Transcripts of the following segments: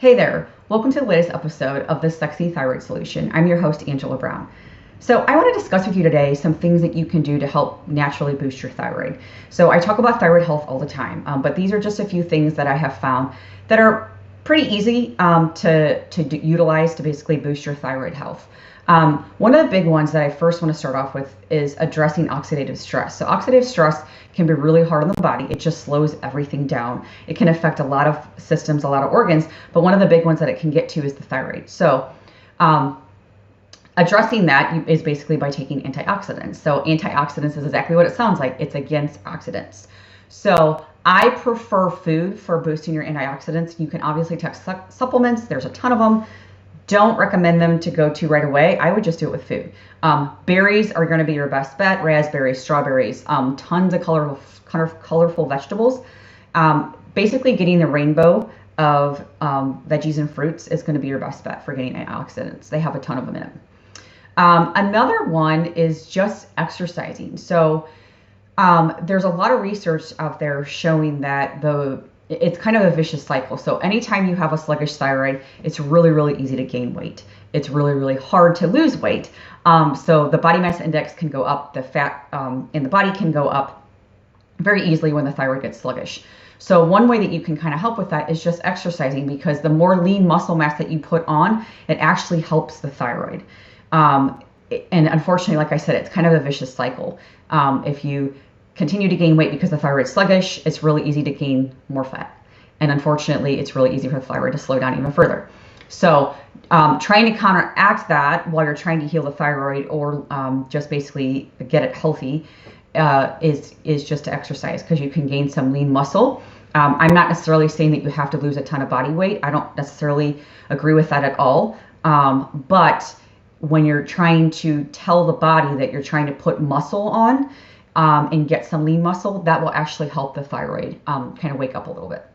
Hey there, welcome to the latest episode of the Sexy Thyroid Solution. I'm your host, Angela Brown. So I want to discuss with you today some things that you can do to help naturally boost your thyroid. So I talk about thyroid health all the time, but these are just a few things that I have found that are pretty easy to utilize to basically boost your thyroid health. One of the big ones that I first want to start off with is addressing oxidative stress. So oxidative stress can be really hard on the body. It just slows everything down. It can affect a lot of systems, a lot of organs, but one of the big ones that it can get to is the thyroid. So addressing that is basically by taking antioxidants. So antioxidants is exactly what it sounds like. It's against oxidants. So I prefer food for boosting your antioxidants. You can obviously take supplements. There's a ton of them. Don't recommend them to go to right away. I would just do it with food. Berries are going to be your best bet. Raspberries, strawberries, tons of colorful vegetables. Basically getting the rainbow of veggies and fruits is going to be your best bet for getting antioxidants. They have a ton of them in it. Another one is just exercising. So there's a lot of research out there showing that it's kind of a vicious cycle. So anytime you have a sluggish thyroid, it's really, really easy to gain weight. It's really, really hard to lose weight. So the body mass index can go up, the fat in the body can go up very easily when the thyroid gets sluggish. So one way that you can kind of help with that is just exercising, because the more lean muscle mass that you put on, it actually helps the thyroid. And unfortunately, like I said, it's kind of a vicious cycle. If you continue to gain weight because the thyroid's sluggish, it's really easy to gain more fat. And unfortunately, it's really easy for the thyroid to slow down even further. So trying to counteract that while you're trying to heal the thyroid, or just basically get it healthy, is just to exercise, because you can gain some lean muscle. I'm not necessarily saying that you have to lose a ton of body weight. I don't necessarily agree with that at all. But when you're trying to tell the body that you're trying to put muscle on, and get some lean muscle, that will actually help the thyroid kind of wake up a little bit.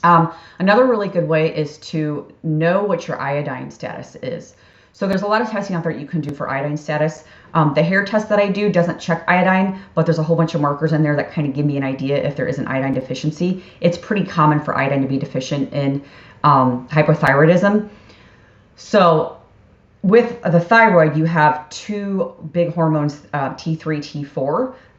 Another really good way is to know what your iodine status is. So there's a lot of testing out there you can do for iodine status. The hair test that I do doesn't check iodine, but there's a whole bunch of markers in there that kind of give me an idea if there is an iodine deficiency. It's pretty common for iodine to be deficient in hypothyroidism. So with the thyroid, you have two big hormones, T3,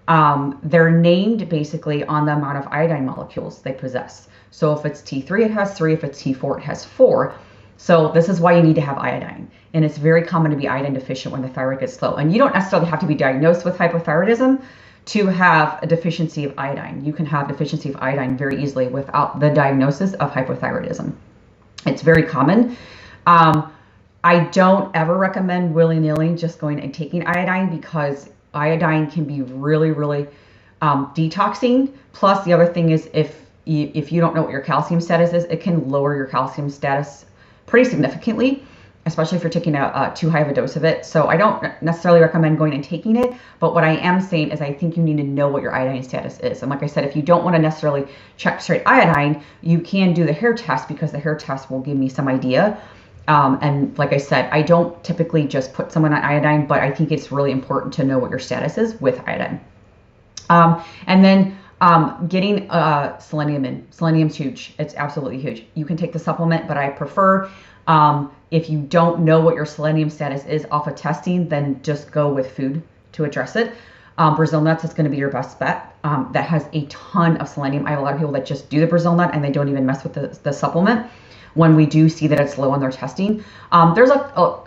T4. They're named basically on the amount of iodine molecules they possess. So if it's T3, it has 3. If it's T4, it has 4. So this is why you need to have iodine. And it's very common to be iodine deficient when the thyroid gets low. And you don't necessarily have to be diagnosed with hypothyroidism to have a deficiency of iodine. You can have deficiency of iodine very easily without the diagnosis of hypothyroidism. It's very common. I don't ever recommend willy-nilly just going and taking iodine, because iodine can be really, really detoxing. Plus, the other thing is if you don't know what your calcium status is, it can lower your calcium status pretty significantly, especially if you're taking too high of a dose of it. So I don't necessarily recommend going and taking it, but what I am saying is I think you need to know what your iodine status is. And like I said, if you don't want to necessarily check straight iodine, you can do the hair test, because the hair test will give me some idea. And like I said, I don't typically just put someone on iodine, but I think it's really important to know what your status is with iodine. And then getting selenium in. Selenium's huge. It's absolutely huge. You can take the supplement, but I prefer, if you don't know what your selenium status is off of testing, then just go with food to address it. Brazil nuts is going to be your best bet. That has a ton of selenium. I have a lot of people that just do the Brazil nut and they don't even mess with the supplement when we do see that it's low on their testing. There's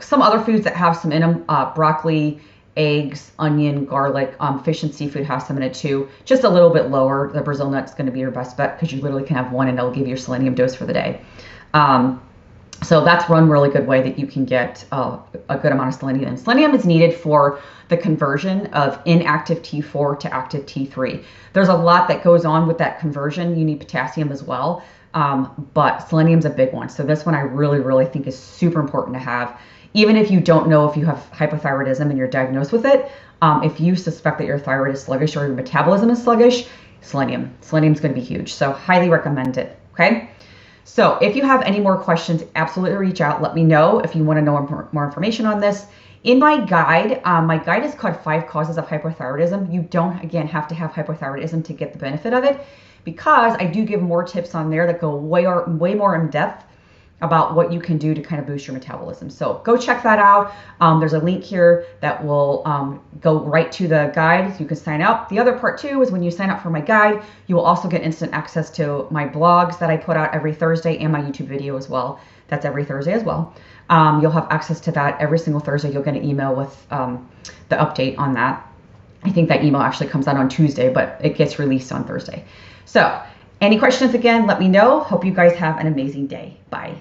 some other foods that have some in them, broccoli, eggs, onion, garlic, fish and seafood has some in it too, just a little bit lower. The Brazil nut is going to be your best bet, because you literally can have one and it'll give you your selenium dose for the day. So that's one really good way that you can get a good amount of selenium. Selenium is needed for the conversion of inactive T4 to active T3. There's a lot that goes on with that conversion. You need potassium as well. But selenium's a big one. So this one I really, really think is super important to have. Even if you don't know if you have hypothyroidism and you're diagnosed with it, if you suspect that your thyroid is sluggish or your metabolism is sluggish, selenium's going to be huge. So highly recommend it. Okay. So if you have any more questions, absolutely reach out. Let me know if you want to know more information on this. In my guide is called 5 Causes of Hypothyroidism. You don't, again, have to have hypothyroidism to get the benefit of it, because I do give more tips on there that go way more in depth about what you can do to kind of boost your metabolism. So go check that out. There's a link here that will go right to the guide. You can sign up. The other part too is when you sign up for my guide, you will also get instant access to my blogs that I put out every Thursday and my YouTube video as well. That's every Thursday as well. You'll have access to that every single Thursday. You'll get an email with the update on that. I think that email actually comes out on Tuesday, but it gets released on Thursday. So any questions, again, let me know. Hope you guys have an amazing day. Bye.